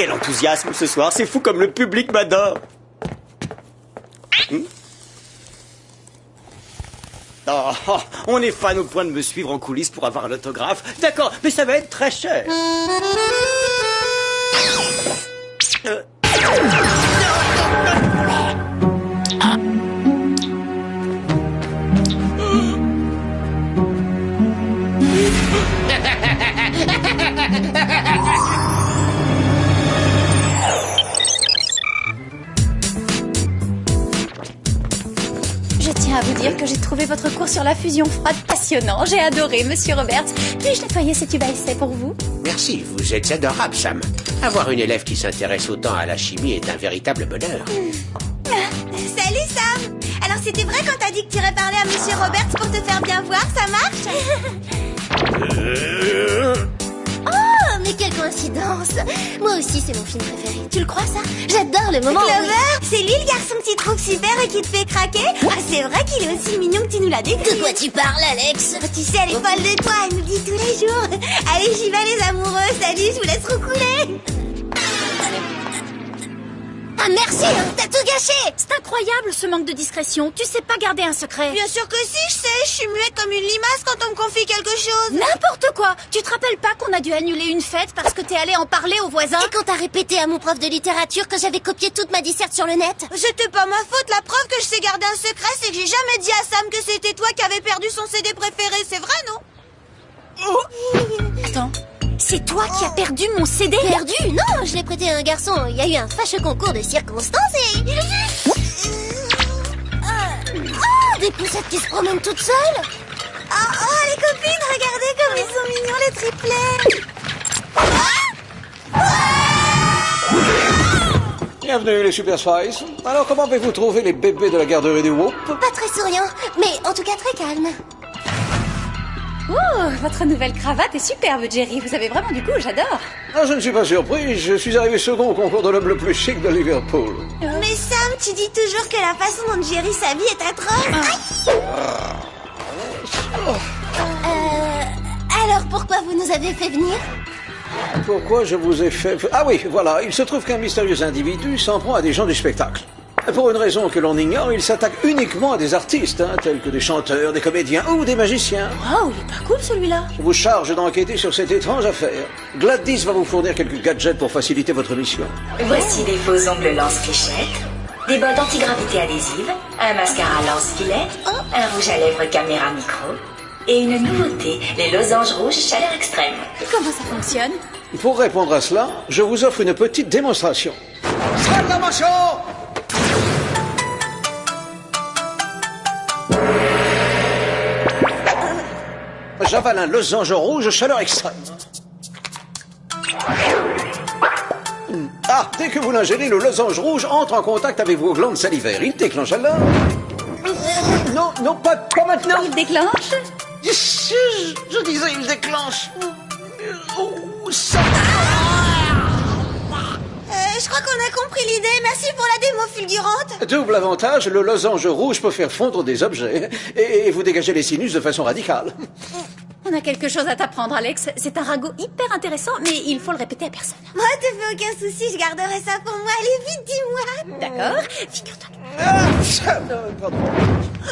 Quel enthousiasme ce soir, c'est fou comme le public m'adore. Oh, on est fan au point de me suivre en coulisses pour avoir l'autographe. D'accord, mais ça va être très cher. Je tiens à vous dire que j'ai trouvé votre cours sur la fusion froide passionnant. J'ai adoré, Monsieur Roberts. Puis-je nettoyer ces tubes à essai pour vous? Merci, vous êtes adorable, Sam. Avoir une élève qui s'intéresse autant à la chimie est un véritable bonheur. Salut Sam. Alors c'était vrai quand t'as dit que tu irais parler à Monsieur Roberts pour te faire bien voir, ça marche? Oh, mais quelle coïncidence! Moi aussi, c'est mon film préféré. Tu le crois, ça? J'adore le moment où... Clover, c'est lui le garçon que tu trouves super et qui te fait craquer? Ah, c'est vrai qu'il est aussi mignon que tu nous l'as décrit. De quoi tu parles, Alex? Tu sais, elle est folle de toi, elle nous dit tous les jours. Allez, j'y vais les amoureux, salut, je vous laisse roucouler. Ah, merci, hein, t'as tout gâché! C'est incroyable ce manque de discrétion. Tu sais pas garder un secret. Bien sûr que si, je sais, je suis muette comme une limace quand on me confie quelque chose. N'importe quoi. Tu te rappelles pas qu'on a dû annuler une fête parce que t'es allé en parler aux voisins? Et quand t'as répété à mon prof de littérature que j'avais copié toute ma disserte sur le net? C'était pas ma faute, la preuve que je sais garder un secret, c'est que j'ai jamais dit à Sam que c'était toi qui avais perdu son CD préféré, c'est vrai, non? Attends, c'est toi qui as perdu mon CD? Perdu? Non, je l'ai prêté à un garçon. Il y a eu un fâcheux concours de circonstances et... Oh, des poussettes qui se promènent toutes seules. Oh, les copines, regardez comme ils sont mignons, les triplets. Bienvenue les Super Spice. Alors comment avez-vous trouvé les bébés de la garderie du Whoop? Pas très souriant, mais en tout cas très calme. Oh, votre nouvelle cravate est superbe, Jerry. Vous avez vraiment du goût, j'adore. Ah, je ne suis pas surpris, je suis arrivé second au concours de l'homme le plus chic de Liverpool. Mais Sam, tu dis toujours que la façon dont Jerry s'habille est atroce. Alors pourquoi vous nous avez fait venir? Pourquoi je vous ai fait... Ah oui, voilà, il se trouve qu'un mystérieux individu s'en prend à des gens du spectacle. Pour une raison que l'on ignore, il s'attaque uniquement à des artistes, tels que des chanteurs, des comédiens ou des magiciens. Wow, il est pas cool celui-là. Je vous charge d'enquêter sur cette étrange affaire. Gladys va vous fournir quelques gadgets pour faciliter votre mission. Voici des faux ongles lance-fléchettes, des bottes antigravité adhésives, un mascara lance-filet, un rouge à lèvres caméra micro et une nouveauté, les losanges rouges chaleur extrême. Comment ça fonctionne? Pour répondre à cela, je vous offre une petite démonstration. J'avale un losange rouge chaleur extrême. Ah, dès que vous l'ingérez, le losange rouge entre en contact avec vos glandes salivaires. Il déclenche alors... Non, pas maintenant. Il déclenche? Je disais, il déclenche. Je crois qu'on a compris l'idée. Merci pour la démo fulgurante. Double avantage, le losange rouge peut faire fondre des objets et vous dégagez les sinus de façon radicale. On a quelque chose à t'apprendre, Alex. C'est un ragot hyper intéressant, mais il faut le répéter à personne. Moi, te fais aucun souci, je garderai ça pour moi. Allez, vite, dis-moi. D'accord? Figure-toi. Pardon.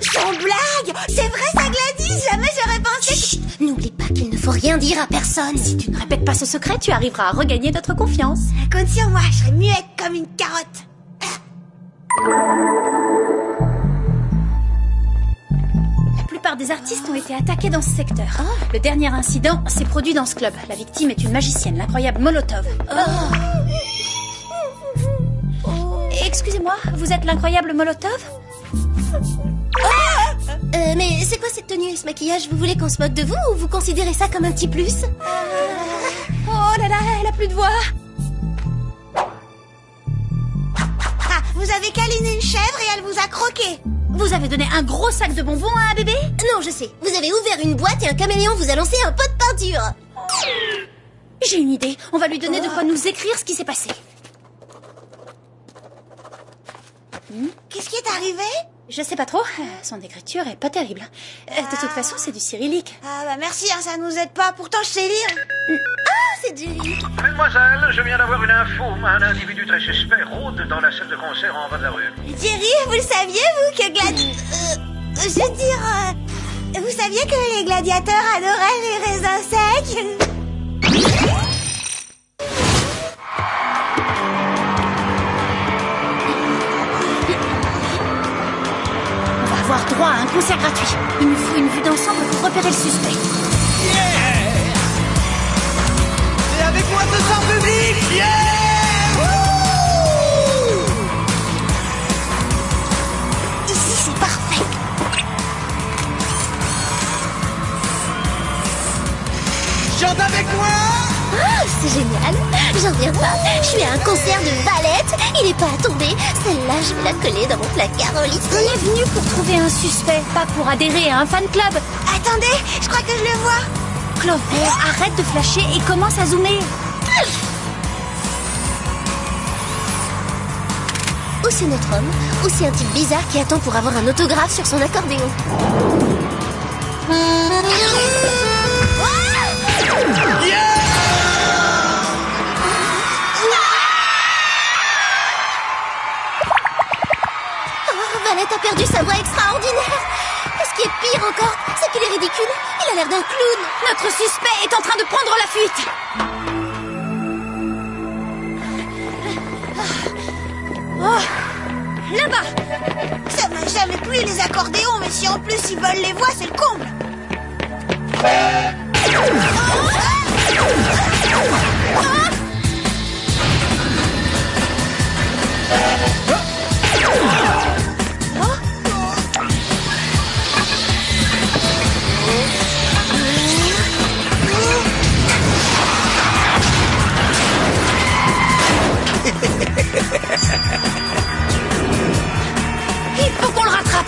Sans blague. C'est vrai, ça, Gladys. Jamais j'aurais pensé... Chut, n'oublie pas qu'il ne faut rien dire à personne. Si tu ne répètes pas ce secret, tu arriveras à regagner notre confiance. Compte sur moi, je serai muette comme une carotte. La plupart des artistes ont été attaqués dans ce secteur. Le dernier incident s'est produit dans ce club. La victime est une magicienne, l'incroyable Molotov. Excusez-moi, vous êtes l'incroyable Molotov? Mais c'est quoi cette tenue et ce maquillage? Vous voulez qu'on se moque de vous ou vous considérez ça comme un petit plus? Oh là là, elle a plus de voix. Ah, vous avez câliné une chèvre et elle vous a croqué. Vous avez donné un gros sac de bonbons à un bébé? Non, je sais. Vous avez ouvert une boîte et un caméléon vous a lancé un pot de peinture. J'ai une idée. On va lui donner de quoi nous écrire ce qui s'est passé. Qu'est-ce qui est arrivé? Je sais pas trop. Son écriture est pas terrible. De toute façon, c'est du cyrillique. Ah bah merci, hein, ça nous aide pas. Pourtant, je sais lire. Ah, c'est c'est Jerry. Mademoiselle, je viens d'avoir une info. Un individu très suspect rôde dans la salle de concert en bas de la rue. Jerry, vous le saviez, vous, que vous saviez que les gladiateurs adoraient les raisins secs? On va avoir droit à un concert gratuit. Il nous faut une vue d'ensemble pour repérer le suspect. Et avec moi ce soir public, Ici, c'est parfait. chante avec moi. Ah, c'est génial. J'en reviens pas. Je suis à un concert de Valette. Il est pas à tomber. Celle-là, je vais la coller dans mon placard au lycée. On est venu pour trouver un suspect, pas pour adhérer à un fan club. Attendez, je crois que je le vois. Clover, arrête de flasher et commence à zoomer. Ou c'est notre homme, ou c'est un type bizarre qui attend pour avoir un autographe sur son accordéon. Valette a perdu sa voix extraordinaire. Et ce qui est pire encore, c'est qu'il est ridicule. Il a l'air d'un clown. Notre suspect est en train de prendre la fuite. Oh, là-bas. Ça m'a jamais plu les accordéons, mais si en plus ils volent les voix, c'est le comble. Il faut qu'on le rattrape.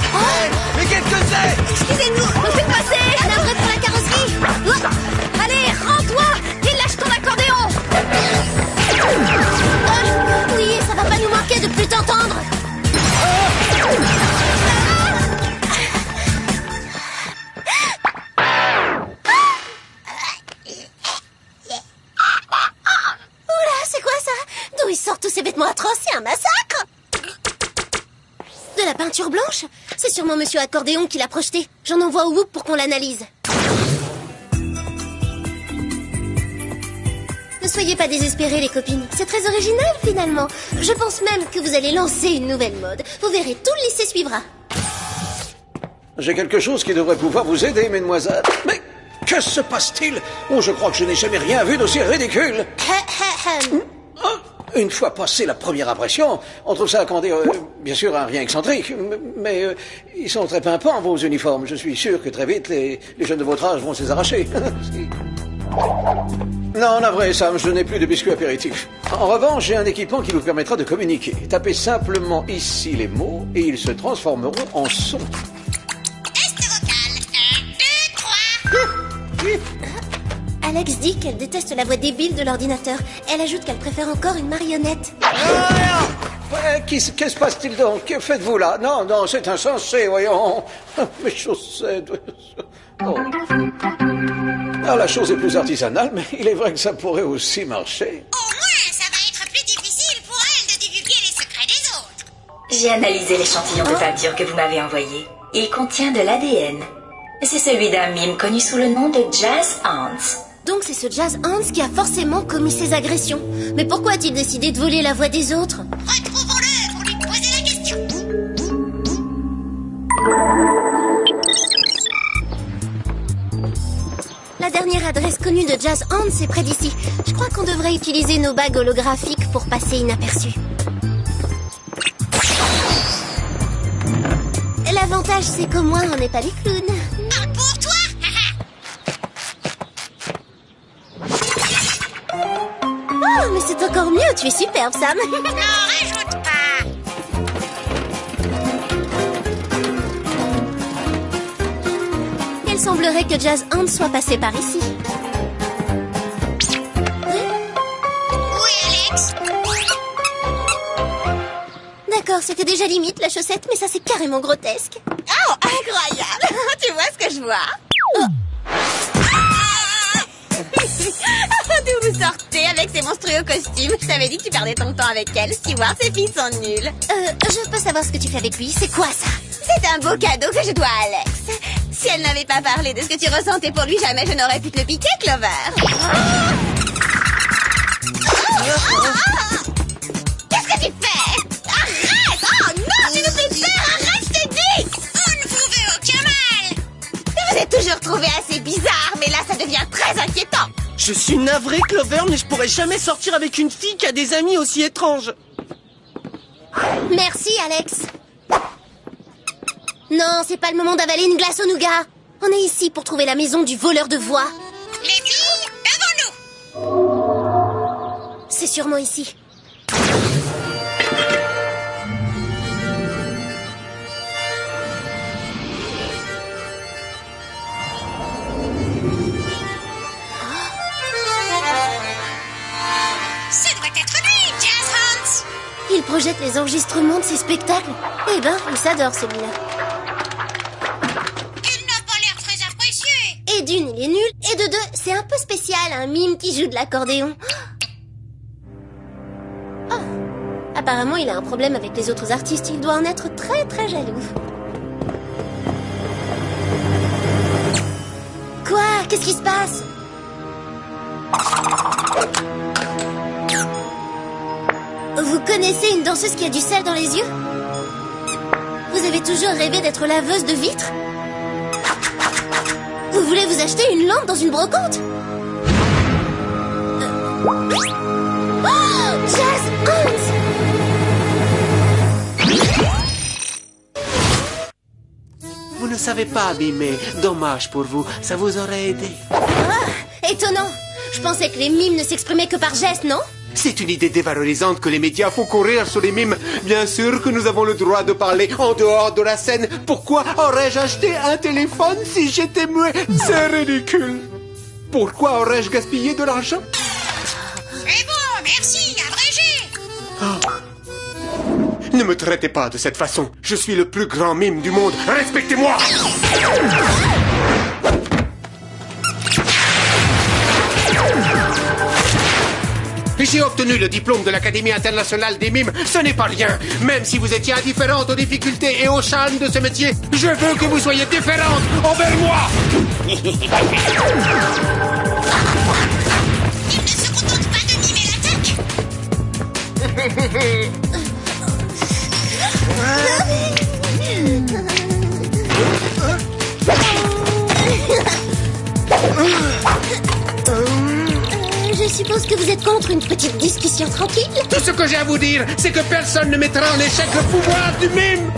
Mais qu'est-ce que c'est? Excusez-nous. On fait passer. Un vrai pour la carrosserie. Allez, rends-toi et lâche ton accordéon. Oui, ça va pas nous manquer de plus t'entendre. Oula, c'est quoi ça? D'où ils sortent tous ces vêtements atroces? C'est un massacre! De la peinture blanche? C'est sûrement Monsieur Accordéon qui l'a projeté. J'en envoie au Whoop pour qu'on l'analyse. Ne soyez pas désespérés, les copines. C'est très original, finalement. Je pense même que vous allez lancer une nouvelle mode. Vous verrez, tout le lycée suivra. J'ai quelque chose qui devrait pouvoir vous aider, mesdemoiselles. Mais que se passe-t-il? Oh, je crois que je n'ai jamais rien vu d'aussi ridicule. Une fois passée la première impression, on trouve ça, comment dire, bien sûr, un rien excentrique, mais ils sont très pimpants, vos uniformes. Je suis sûr que très vite, les jeunes de votre âge vont se les arracher. Non, navré, Sam, je n'ai plus de biscuits apéritifs. En revanche, j'ai un équipement qui vous permettra de communiquer. Tapez simplement ici les mots et ils se transformeront en son. Test vocal. 1, 2, 3. Alex dit qu'elle déteste la voix débile de l'ordinateur. Elle ajoute qu'elle préfère encore une marionnette. Qu'est-ce se passe-t-il donc? Que faites-vous là? Non, non, c'est insensé, voyons. Mes chaussettes. Oh. Ah, la chose est plus artisanale, mais il est vrai que ça pourrait aussi marcher. Au moins, ça va être plus difficile pour elle de divulguer les secrets des autres. J'ai analysé l'échantillon de peinture que vous m'avez envoyé. Il contient de l'ADN. C'est celui d'un mime connu sous le nom de Jazz Hans. Donc c'est ce Jazz Hans qui a forcément commis ces agressions. Mais pourquoi a-t-il décidé de voler la voix des autres? Retrouvons-le pour lui poser la question. La dernière adresse connue de Jazz Hans est près d'ici. Je crois qu'on devrait utiliser nos bagues holographiques pour passer inaperçus. L'avantage, c'est qu'au moins, on n'est pas des clowns. Parle pour toi. Oh, mais c'est encore mieux, tu es superbe, Sam. N'en rajoute pas. Il semblerait que Jazz Hans soit passé par ici. Oui, Alex. D'accord, c'était déjà limite la chaussette, mais ça c'est carrément grotesque. Oh, incroyable. Tu vois ce que je vois? D'où vous sortez avec ces monstrueux costumes? Je t'avais dit que tu perdais ton temps avec elle. Stewart, ces filles sont nulles. Je peux savoir ce que tu fais avec lui? C'est quoi ça? C'est un beau cadeau que je dois à Alex. Si elle n'avait pas parlé de ce que tu ressentais pour lui, jamais je n'aurais pu te le piquer, Clover. Qu'est-ce que tu fais? Arrête! Oh non, tu nous fais peur! Arrête, je t'ai dit! On ne vous veut aucun mal! Je vous ai toujours trouvé assez bizarre, mais là, ça devient très inquiétant. Je suis navré, Clover, mais je pourrais jamais sortir avec une fille qui a des amis aussi étranges. Merci, Alex. Non, c'est pas le moment d'avaler une glace au nougat. On est ici pour trouver la maison du voleur de voix. Les filles, devant nous! C'est sûrement ici. Ça doit être lui, Jazz Hans! Il projette les enregistrements de ses spectacles. Eh ben, il s'adore celui-là. Il n'a pas l'air très apprécié. Et d'une, il est nul. Et de deux, c'est un peu spécial, un mime qui joue de l'accordéon. Oh. Apparemment, il a un problème avec les autres artistes. Il doit en être très très jaloux. Quoi? Qu'est-ce qui se passe? Vous connaissez une danseuse qui a du sel dans les yeux? Vous avez toujours rêvé d'être laveuse de vitres? Vous voulez vous acheter une lampe dans une brocante? Oh, Jazz Hans! Vous ne savez pas mimer. Dommage pour vous. Ça vous aurait aidé. Ah, étonnant. Je pensais que les mimes ne s'exprimaient que par gestes, non? C'est une idée dévalorisante que les médias font courir sur les mimes. Bien sûr que nous avons le droit de parler en dehors de la scène. Pourquoi aurais-je acheté un téléphone si j'étais muet? C'est ridicule. Pourquoi aurais-je gaspillé de l'argent? C'est bon, merci, abrégé. Ne me traitez pas de cette façon. Je suis le plus grand mime du monde. Respectez-moi! J'ai obtenu le diplôme de l'Académie internationale des mimes. Ce n'est pas rien. Même si vous étiez indifférente aux difficultés et aux charmes de ce métier, je veux que vous soyez différente envers moi. Il ne se contente pas de mimer l'attaque. Je suppose que vous êtes contre une petite discussion tranquille? Tout ce que j'ai à vous dire, c'est que personne ne mettra en échec le pouvoir du mime.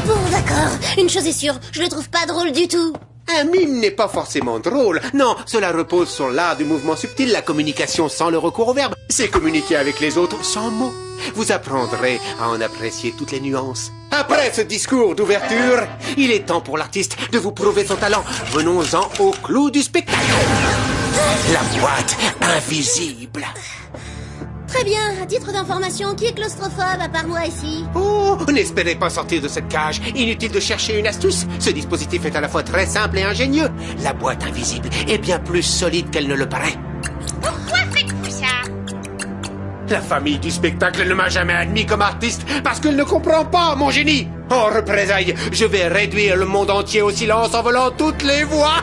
Bon, d'accord. Une chose est sûre, je le trouve pas drôle du tout. Un mime n'est pas forcément drôle. Non, cela repose sur l'art du mouvement subtil, la communication sans le recours au verbe. C'est communiquer avec les autres sans mots. Vous apprendrez à en apprécier toutes les nuances. Après ce discours d'ouverture, il est temps pour l'artiste de vous prouver son talent. Venons-en au clou du spectacle. La boîte invisible. Très bien, à titre d'information, qui est claustrophobe à part moi ici? Oh, n'espérez pas sortir de cette cage. Inutile de chercher une astuce. Ce dispositif est à la fois très simple et ingénieux. La boîte invisible est bien plus solide qu'elle ne le paraît. Pourquoi faites-vous ça? La famille du spectacle ne m'a jamais admis comme artiste parce qu'elle ne comprend pas mon génie. En représailles, je vais réduire le monde entier au silence en volant toutes les voix.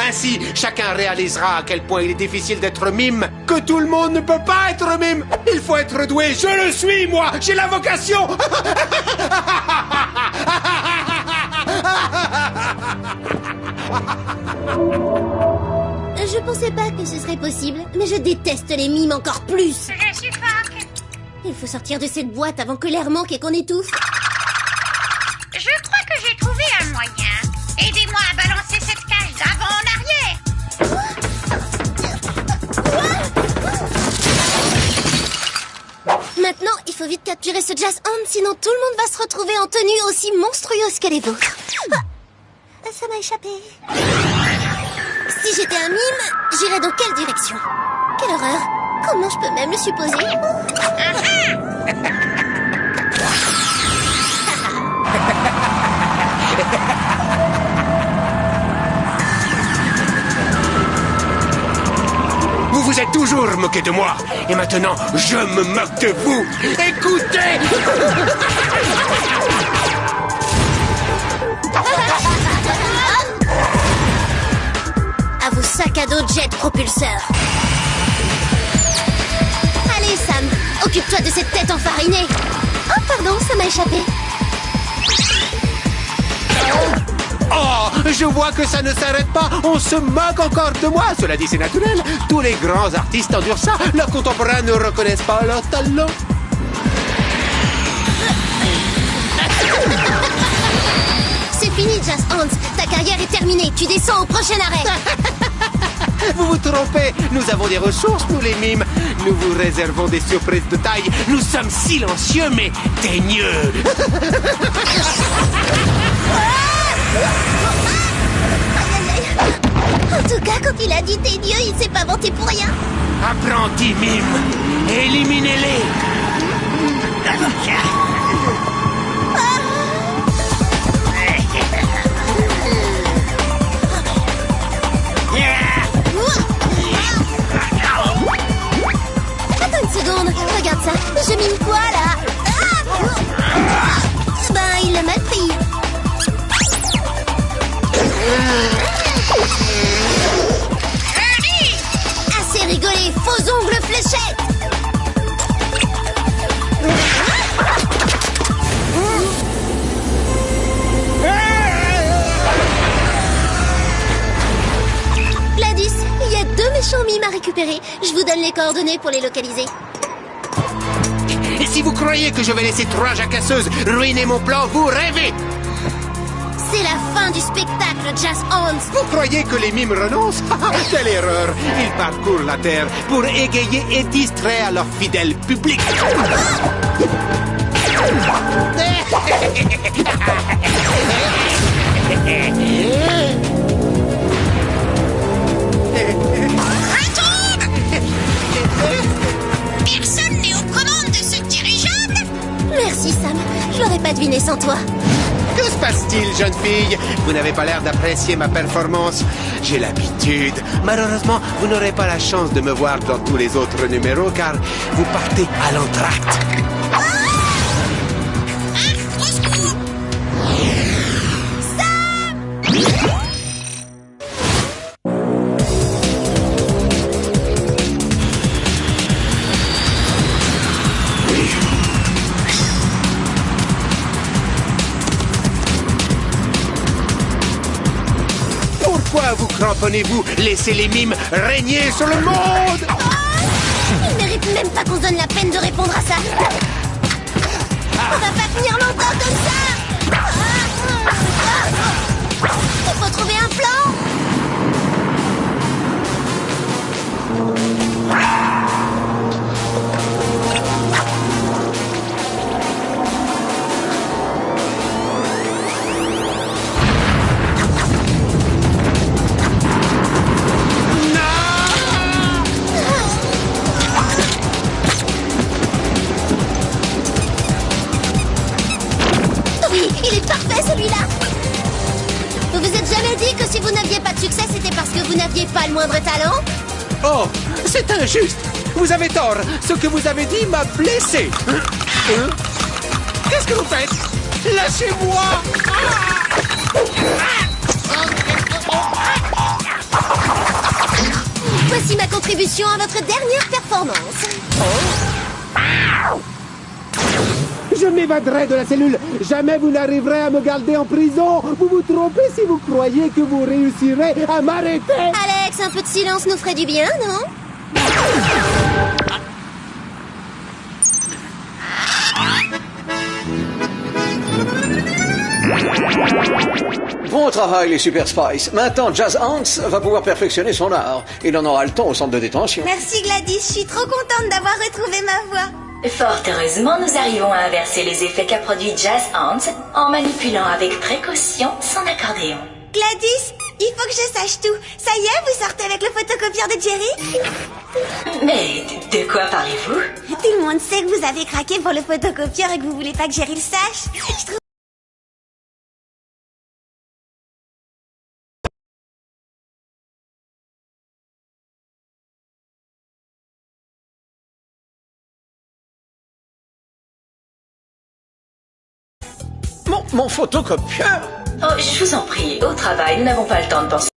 Ainsi, chacun réalisera à quel point il est difficile d'être mime, que tout le monde ne peut pas être mime. Il faut être doué, je le suis moi, j'ai la vocation. Je pensais pas que ce serait possible, mais je déteste les mimes encore plus. Je suffoque. Il faut sortir de cette boîte avant que l'air manque et qu'on étouffe. Je crois que j'ai trouvé un moyen. Aidez-moi à balancer cette cage d'avant en arrière. Maintenant, il faut vite capturer ce Jazz Hand, sinon tout le monde va se retrouver en tenue aussi monstrueuse que les vôtres. Ah, ça m'a échappé. Si j'étais un mime, j'irais dans quelle direction? Quelle horreur. Comment je peux même le supposer? Vous vous êtes toujours moqué de moi. Et maintenant, je me moque de vous. Écoutez! À vos sacs à dos jet propulseur. Allez, Sam, occupe-toi de cette tête enfarinée. Oh, pardon, ça m'a échappé. Oh, je vois que ça ne s'arrête pas. On se moque encore de moi. Cela dit, c'est naturel. Tous les grands artistes endurent ça. Leurs contemporains ne reconnaissent pas leur talent. C'est fini, Jazz Hands. Ta carrière est terminée. Tu descends au prochain arrêt. Vous vous trompez. Nous avons des ressources, nous les mimes. Nous vous réservons des surprises de taille. Nous sommes silencieux, mais teigneux. En tout cas, quand il a dit t'es Dieu, il s'est pas vanté pour rien. Apprentis mimes, éliminez-les. Attends une seconde, regarde ça. J'ai mis quoi là? Ben, il l'a mal pris. Assez rigolé, faux ongles fléchettes. Gladys, il y a 2 méchants mimes à récupérer. Je vous donne les coordonnées pour les localiser. Et si vous croyez que je vais laisser 3 jacasseuses ruiner mon plan, vous rêvez. C'est la fin du spectacle, Jazz Hands. Vous croyez que les mimes renoncent? Quelle erreur! Ils parcourent la terre pour égayer et distraire leur fidèle public. Personne n'est aux commandes de ce dirigeable. Merci, Sam. Je l'aurais pas deviné sans toi. Que se passe-t-il, jeune fille? Vous n'avez pas l'air d'apprécier ma performance. J'ai l'habitude. Malheureusement, vous n'aurez pas la chance de me voir dans tous les autres numéros car vous partez à l'entracte. Pourquoi vous cramponnez-vous? Laissez les mimes régner sur le monde! Il mérite même pas qu'on se donne la peine de répondre à ça. On va pas tenir longtemps comme ça. Il faut trouver un plan. Oui, il est parfait celui-là. Vous vous êtes jamais dit que si vous n'aviez pas de succès, c'était parce que vous n'aviez pas le moindre talent? Oh, c'est injuste. Vous avez tort. Ce que vous avez dit m'a blessé. Qu'est-ce que vous faites? Lâchez-moi! Voici ma contribution à votre dernière performance. Je m'évaderai de la cellule. Jamais vous n'arriverez à me garder en prison. Vous vous trompez si vous croyez que vous réussirez à m'arrêter. Alex, un peu de silence nous ferait du bien, non? Bon travail, les Super Spice. Maintenant, Jazz Hands va pouvoir perfectionner son art. Il en aura le temps au centre de détention. Merci Gladys, je suis trop contente d'avoir retrouvé ma voix. Fort heureusement, nous arrivons à inverser les effets qu'a produit Jazz Hands en manipulant avec précaution son accordéon. Gladys, il faut que je sache tout. Ça y est, vous sortez avec le photocopieur de Jerry? Mais De quoi parlez-vous? Tout le monde sait que vous avez craqué pour le photocopieur et que vous voulez pas que Jerry le sache. Je trouve... Mon photocopieur? Oh, je vous en prie, au travail, nous n'avons pas le temps de penser.